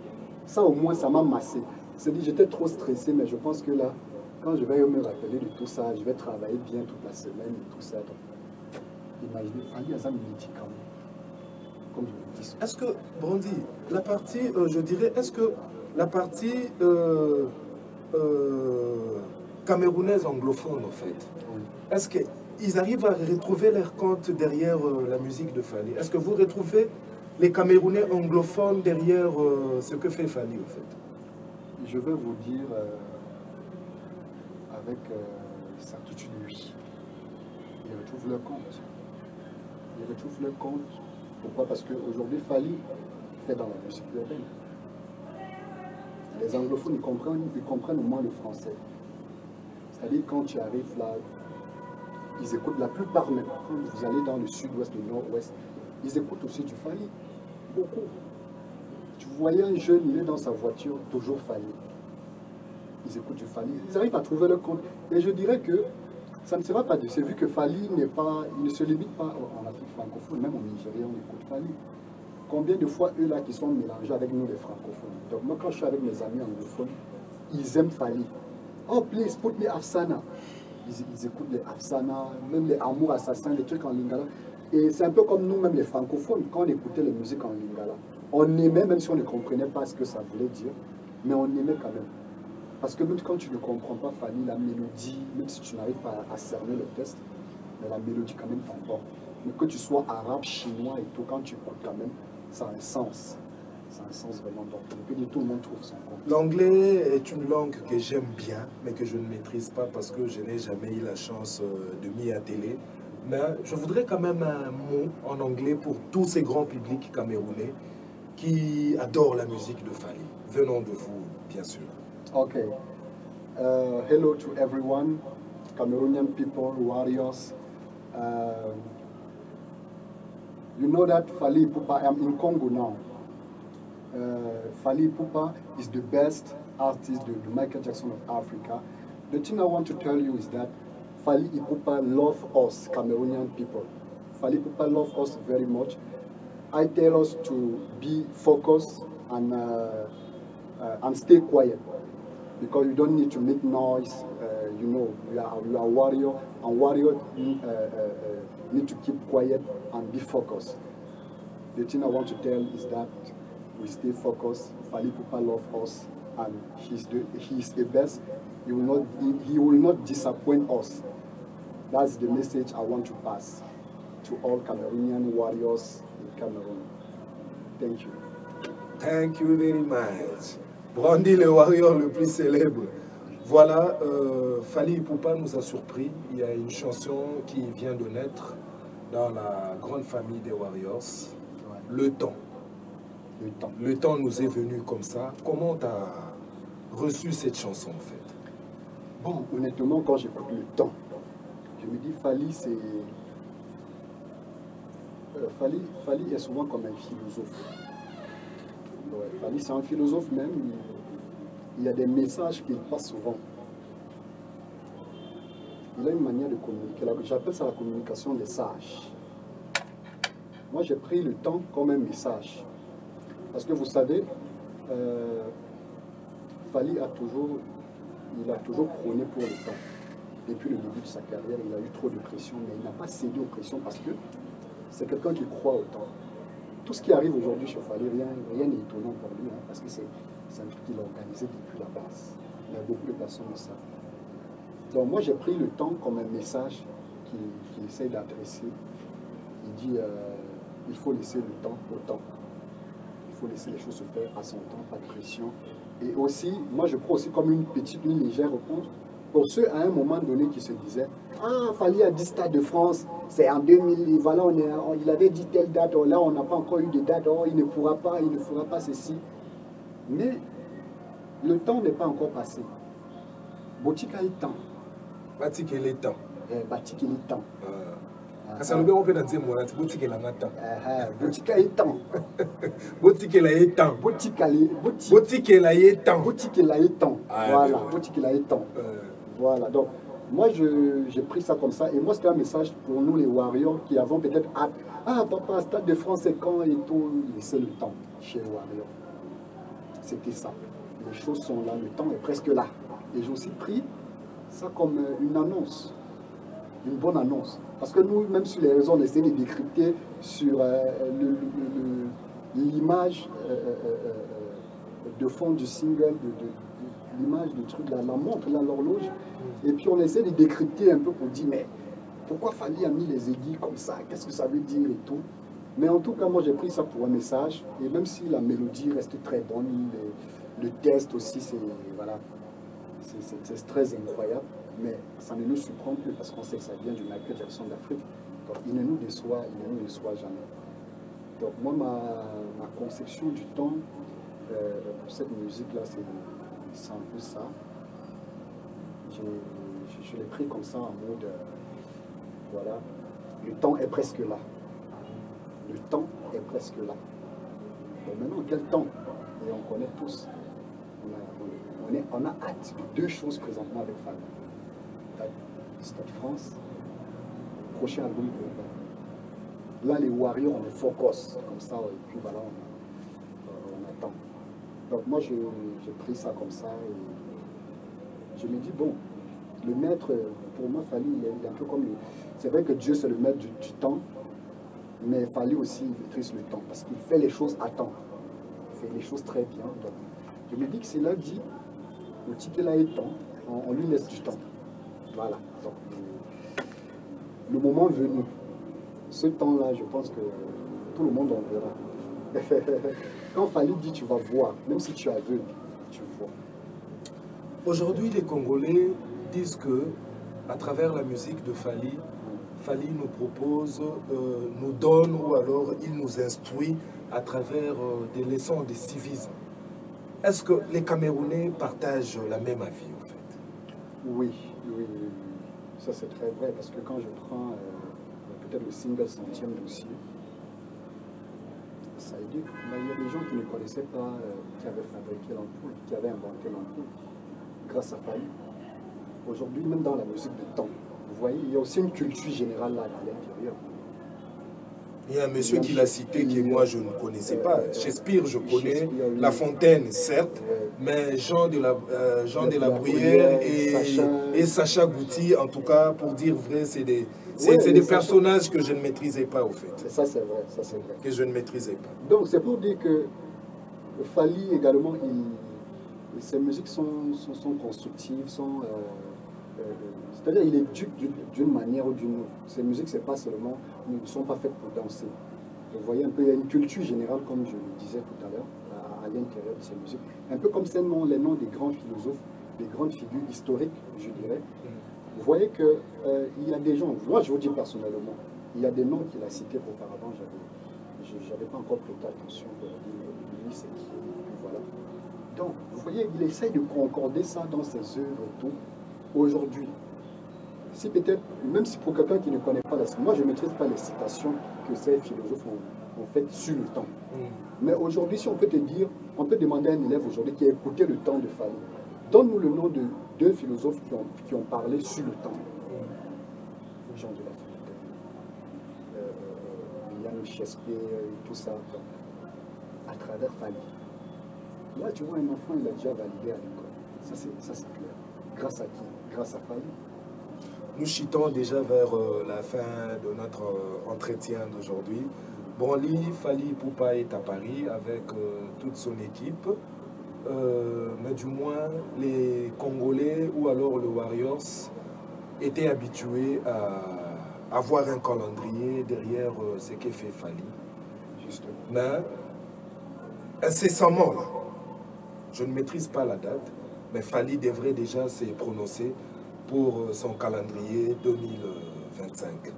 Ça au moins ça m'a massé. C'est-à-dire j'étais trop stressé, mais je pense que là, quand je vais me rappeler de tout ça, je vais travailler bien toute la semaine et tout ça. Donc, imaginez, Fally a ça médicament. Comme je vous dis. Est-ce que, Brandy, la partie, je dirais, est-ce que la partie camerounaise anglophone, en fait, est-ce qu'ils arrivent à retrouver leur compte derrière la musique de Fally? Est-ce que vous retrouvez les Camerounais anglophones derrière ce que fait Fally, en fait? Je vais vous dire avec certitude, oui. Ils retrouvent leur compte. Ils retrouvent leur compte. Pourquoi? Parce qu'aujourd'hui, Fally fait dans la musique urbaine. Les anglophones, ils comprennent au moins le français. C'est-à-dire, quand tu arrives là, ils écoutent la plupart même. Quand vous allez dans le sud-ouest, le nord-ouest, ils écoutent aussi du Fally. Beaucoup. Tu voyais un jeune, il est dans sa voiture, toujours Fally. Ils écoutent du Fally. Ils arrivent à trouver leur compte. Et je dirais que ça ne sera pas de c'est vu que Fally il ne se limite pas en Afrique francophone, même au Nigeria, on écoute Fally. Combien de fois eux là qui sont mélangés avec nous les francophones? Donc moi quand je suis avec mes amis anglophones, ils aiment Fally. Oh please put me Afsana. Ils écoutent les Afsana, même les Amour Assassins, les trucs en lingala. Et c'est un peu comme nous, même les francophones, quand on écoutait les musiques en lingala. On aimait, même si on ne comprenait pas ce que ça voulait dire, mais on aimait quand même. Parce que même quand tu ne comprends pas Fally, la mélodie, même si tu n'arrives pas à cerner le texte, mais la mélodie quand même t'emporte. Mais que tu sois arabe, chinois et tout, quand tu écoutes quand même, ça a un sens. Ça a un sens vraiment. Donc, tout le monde trouve son compte. L'anglais est une langue que j'aime bien, mais que je ne maîtrise pas parce que je n'ai jamais eu la chance de m'y atteler. Mais je voudrais quand même un mot en anglais pour tous ces grands publics camerounais qui adorent la musique de Fally. Venant de vous, bien sûr. Okay. Hello to everyone, Cameroonian people, warriors. You know that Fally Ipupa, I'm in Congo now. Fally Ipupa is the best artist, the Michael Jackson of Africa. The thing I want to tell you is that Fally Ipupa love us, Cameroonian people. Fally Ipupa love us very much. I tell us to be focused and stay quiet because you don't need to make noise. You know, you are a warrior, and warrior need to keep quiet and be focused. The thing I want to tell is that we stay focused. Fally Ipupa love us, and he's the best. He will not disappoint us. That's the message I want to pass to all Cameroonian warriors in Cameroon. Thank you. Thank you very much. Brandy, le warrior le plus célèbre. Voilà, Fally Ipupa nous a surpris. Il y a une chanson qui vient de naître dans la grande famille des Warriors. Ouais. Le temps. Le temps. Le temps nous est venu comme ça. Comment tu as reçu cette chanson en fait? Bon, honnêtement, quand j'écoute le temps, je me dis Fally, c'est... Fally est souvent comme un philosophe. Ouais, Fally, c'est un philosophe même. Il y a des messages qu'il passe souvent. Il a une manière de communiquer. J'appelle ça la communication des sages. Moi, j'ai pris le temps comme un message. Parce que vous savez, Fally a toujours prôné pour le temps. Depuis le début de sa carrière, il a eu trop de pression, mais il n'a pas cédé aux pressions parce que c'est quelqu'un qui croit au temps. Tout ce qui arrive aujourd'hui chez Fally, rien n'est étonnant pour lui, hein, parce que c'est un truc qu'il a organisé depuis la base. Il y a beaucoup de personnes qui savent. Donc moi, j'ai pris le temps comme un message qu'il essaie d'adresser. Il dit, il faut laisser le temps au temps. Il faut laisser les choses se faire à son temps, pas de pression. Et aussi, moi, je prends aussi comme une légère réponse pour ceux à un moment donné qui se disaient « Ah, Fally a dit Stade de France, c'est en 2000, voilà, il avait dit telle date, oh, là, on n'a pas encore eu de date, oh, il ne fera pas ceci. » Mais le temps n'est pas encore passé. Botika est temps. Batika est temps. Batika est temps. Ça le bien on peut dire moi, Botika est temps. Botika est temps. Botika est temps. Botika est temps. Botika est temps. Voilà, Botika est temps. Voilà, donc moi j'ai pris ça comme ça et moi c'était un message pour nous les Warriors qui avons peut-être hâte. Ah papa, Stade de France c'est quand et tout, laissez le temps chez les Warriors. C'était ça. Les choses sont là, le temps est presque là. Et j'ai aussi pris ça comme une annonce, une bonne annonce. Parce que nous, même sur les réseaux, on essaie de décrypter sur l'image de fond du single, l'image du truc, la montre, l'horloge. Et puis on essaie de décrypter un peu pour dire, mais pourquoi Fally a mis les aiguilles comme ça? Qu'est-ce que ça veut dire et tout? Mais en tout cas, moi j'ai pris ça pour un message. Et même si la mélodie reste très bonne, le test aussi, c'est voilà, c'est très incroyable. Mais ça ne nous surprend plus parce qu'on sait que ça vient du Michael Jackson d'Afrique. Donc il ne nous déçoit jamais. Donc moi, ma conception du temps pour cette musique-là, c'est un peu ça. Je l'ai pris comme ça en mode, voilà, le temps est presque là. Le temps est presque là. Donc maintenant, quel temps? Et on connaît tous. On a hâte de deux choses présentement avec Fally. Stade France, prochain album. Là, les Warriors, on est focus, comme ça, et puis voilà, on attend. Donc moi, j'ai pris ça comme ça, et je me dis, bon, le maître, pour moi, Fally, il est un peu comme... C'est vrai que Dieu, c'est le maître du temps, mais Fally aussi, il maîtrise le temps, parce qu'il fait les choses à temps. Il fait les choses très bien. Donc, je me dis que c'est là dit, le ticket là est temps, on lui laisse du temps. Voilà. Donc, le moment venu, ce temps-là, je pense que tout le monde en verra. Quand Fally dit tu vas voir, même si tu es aveugle, tu vois. Aujourd'hui, les Congolais disent que, à travers la musique de Fally, Fally nous propose, nous donne ou alors il nous instruit à travers des leçons de civisme. Est-ce que les Camerounais partagent la même avis en fait? Oui. Ça c'est très vrai parce que quand je prends peut-être le single 100e dossier, ça éduque. Mais il y a des gens qui ne connaissaient pas, qui avaient fabriqué l'ampoule, qui avaient inventé l'ampoule, grâce à Fali. Aujourd'hui, même dans la musique de temps, vous voyez, il y a aussi une culture générale là à l'intérieur. Il y a un monsieur qui l'a cité que moi je ne connaissais pas. Shakespeare, je connais. La Fontaine, certes. Mais Jean de la Bruyère et Sacha Guitry, en tout cas, pour dire vrai, c'est des personnages que je ne maîtrisais pas, au fait. Ça, c'est vrai. Ça, c'est vrai. Que je ne maîtrisais pas. Donc, c'est pour dire que Fali également, ses musiques sont constructives, c'est-à-dire il éduque d'une manière ou d'une autre. Ces musiques, c'est pas seulement, ne sont pas faites pour danser. Vous voyez un peu, il y a une culture générale, comme je le disais tout à l'heure, à l'intérieur de ces musiques. Un peu comme les noms des grands philosophes, des grandes figures historiques, je dirais. Vous voyez qu'il y a des gens, moi je vous dis personnellement, il y a des noms qu'il a cités auparavant, je n'avais pas encore prêté attention pour dire lui c'est qui, puis voilà. Donc, vous voyez, il essaye de concorder ça dans ses œuvres et tout. Aujourd'hui, si peut-être, même si pour quelqu'un qui ne connaît pas moi je ne maîtrise pas les citations que ces philosophes ont faites sur le temps. Mais aujourd'hui, si on peut te dire, on peut demander à un élève aujourd'hui qui a écouté le temps de Fali, donne-nous le nom de 2 philosophes qui ont parlé sur le temps. Jean de la Fontaine, William Shakespeare et tout ça, à travers Fali. Là, tu vois, un enfant, il a déjà validé à l'école. Ça, c'est clair. Grâce à qui? Grâce à Fali. Nous chutons déjà vers la fin de notre entretien d'aujourd'hui. Branly Fali Ipupa est à Paris avec toute son équipe. Mais du moins, les Congolais ou alors le Warriors étaient habitués à avoir un calendrier derrière ce qu'est fait Fali. Justement. Mais incessamment, là, je ne maîtrise pas la date, mais Fali devrait déjà se prononcer pour son calendrier 2025.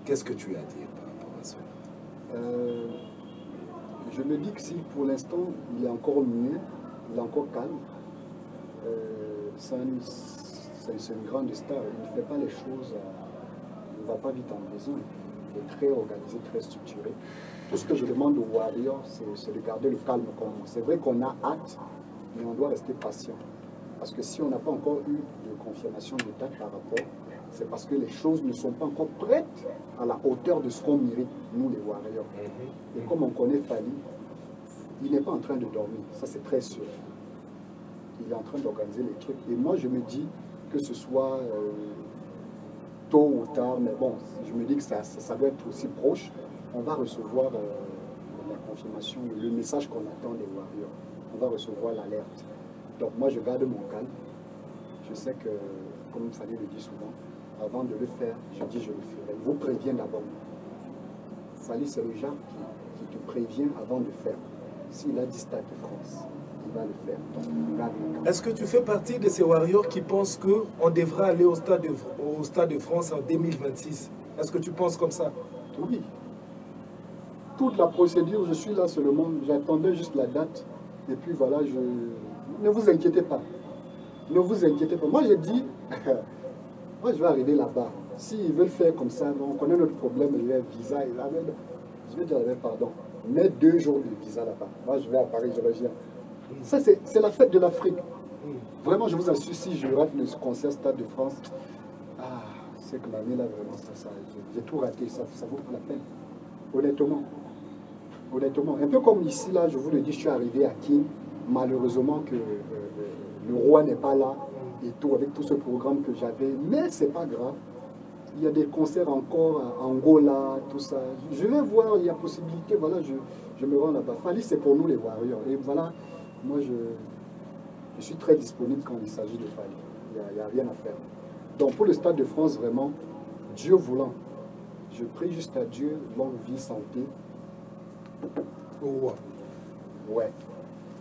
Qu'est-ce que tu as à dire par rapport à ça? Je me dis que si pour l'instant il est encore mieux, il est encore calme, c'est une grande star, il ne fait pas les choses, il ne va pas vite en besoin, il est très organisé, très structuré. Tout ce que je demande aux Warriors, c'est de garder le calme comme nous. C'est vrai qu'on a hâte, mais on doit rester patient. Parce que si on n'a pas encore eu de confirmation de date par rapport, c'est parce que les choses ne sont pas encore prêtes à la hauteur de ce qu'on mérite, nous les Warriors. Et comme on connaît Fali, il n'est pas en train de dormir, ça c'est très sûr. Il est en train d'organiser les trucs. Et moi je me dis que ce soit tôt ou tard, mais bon, je me dis que ça doit être aussi proche, on va recevoir la confirmation, le message qu'on attend des Warriors. On va recevoir l'alerte. Donc moi je garde mon calme. Je sais que, comme Fali le dit souvent, avant de le faire, je dis je le ferai. Il vous prévient d'abord. Fali, c'est le genre qui te prévient avant de faire. S'il a dit Stade de France, il va le faire. Donc, garde le calme. Est-ce que tu fais partie de ces Warriors qui pensent qu'on devra aller au Stade de France en 2026? Est-ce que tu penses comme ça? Oui. Toute la procédure, je suis là seulement, j'attendais juste la date. Et puis voilà, ne vous inquiétez pas. Ne vous inquiétez pas. Moi, j'ai dit, moi, je vais arriver là-bas. S'ils veulent faire comme ça, on connaît notre problème, le visa. Je vais dire, pardon, mets 2 jours de visa là-bas. Moi, je vais à Paris, je reviens. Ça, c'est la fête de l'Afrique. Vraiment, je vous assure, si je rate le concert Stade de France, c'est que l'année là, vraiment, j'ai tout raté. Ça vaut pas la peine. Honnêtement. Honnêtement. Un peu comme ici, là, je vous le dis, je suis arrivé à Kin. Malheureusement que le roi n'est pas là et tout, avec tout ce programme que j'avais. Mais c'est pas grave. Il y a des concerts encore à Angola, tout ça. Je vais voir, il y a possibilité, voilà, je me rends là-bas. Fali, c'est pour nous les Warriors. Et voilà, moi, je suis très disponible quand il s'agit de Fali. Il n'y a rien à faire. Donc, pour le Stade de France, vraiment, Dieu voulant, je prie juste à Dieu, longue vie, santé. Oh. Ouais.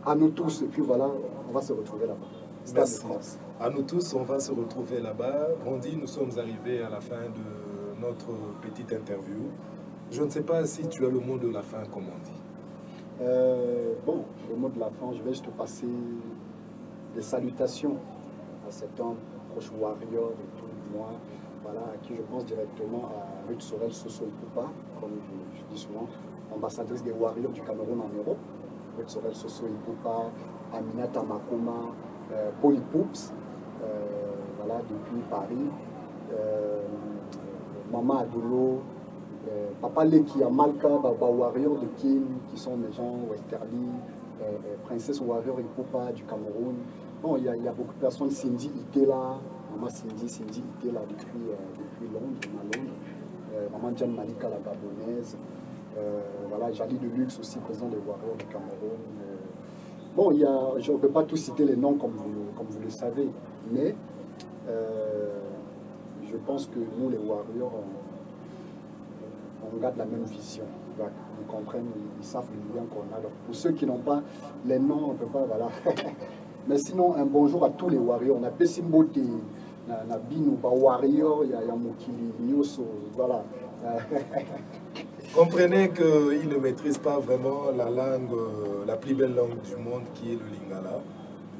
À nous tous, et puis voilà, on va se retrouver là-bas. Stade de France. À nous tous, on va se retrouver là-bas. Brandy, nous sommes arrivés à la fin de notre petite interview. Je ne sais pas si tu as le mot de la fin, comme on dit. Bon, le mot de la fin, je vais juste passer des salutations à cet homme, proche warrior de tout moi, voilà, à qui je pense directement à Ruth Sorel Soso Ipupa, comme je dis souvent, ambassadrice des Warriors du Cameroun en Europe, avec Sorel Soso Ipupa, Aminata Makoma, Paul Poups, voilà, depuis Paris, Maman Adolo, Papa Leki Amalka, Baba Warrior de Kin, qui sont des gens Westerly, Princesse Warrior Ipupa du Cameroun. Bon, il y a beaucoup de personnes, Cindy Itela, Maman Cindy Itela depuis Londres, à Londres, Maman Jan Malika la Gabonaise, voilà, Jali de Luxe aussi, président des Warriors du Cameroun. Bon, je ne peux pas tous citer les noms comme vous le savez, mais je pense que nous, les Warriors, on garde la même vision. Ils comprennent, ils savent le lien qu'on a. Alors, pour ceux qui n'ont pas les noms, on ne peut pas, voilà. Mais sinon, un bonjour à tous les Warriors. On a Pessimbote, Nabino, Warrior, il y a Mokili, Nyoso, voilà. Comprenez qu'ils ne maîtrisent pas vraiment la langue, la plus belle langue du monde qui est le Lingala.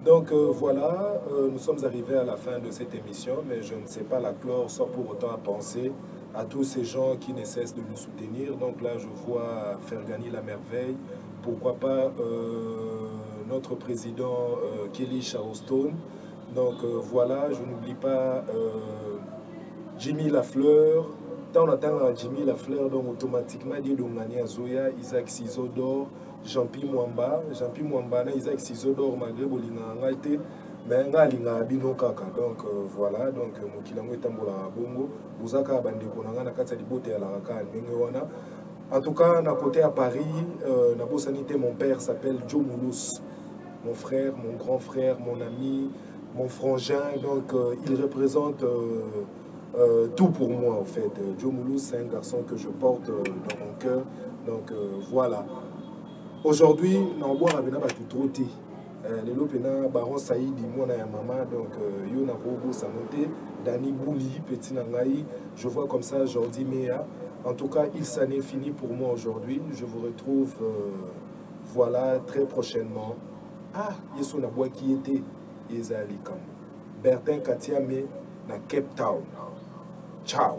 Donc voilà, nous sommes arrivés à la fin de cette émission, mais je ne sais pas la clore sans pour autant à penser à tous ces gens qui ne cessent de nous soutenir. Donc là, je vois Fergani la merveille, pourquoi pas notre président Kelly Charleston. Donc voilà, je n'oublie pas Jimmy Lafleur. Tant on attend Jimmy Lafleur, donc automatiquement, dit Dongani Azoya, Isaac Sizodor, Jean-Pi Mwamba, Isaac Sizodor, malgré Bolinga Ngaite, mais Ngalinga Bino Kaka. Donc voilà, donc Mokilango Tambola Bongo, Bouzaka Bande Konanga, Nakata Libote à la Raka, Mengewana. En tout cas, à côté à Paris, Nabo Sanité, mon père s'appelle Joe Moulous, mon frère, mon grand frère, mon ami, mon frangin, donc il représente. Tout pour moi en fait. Joe Moulous, c'est un garçon que je porte dans mon cœur. Donc voilà. Aujourd'hui, nous avons un troti. Les lopena Baron Saïdi, moi et maman, donc Yona Robo Sanoté, Dani Bouli, Petit Nangaï. Je vois comme ça Jordi Mea. En tout cas, il s'en est fini pour moi aujourd'hui. Je vous retrouve voilà très prochainement. Ah, Yesu Naboua qui était Ezali Kam. Bertin Katiame na Cape Town. Ciao.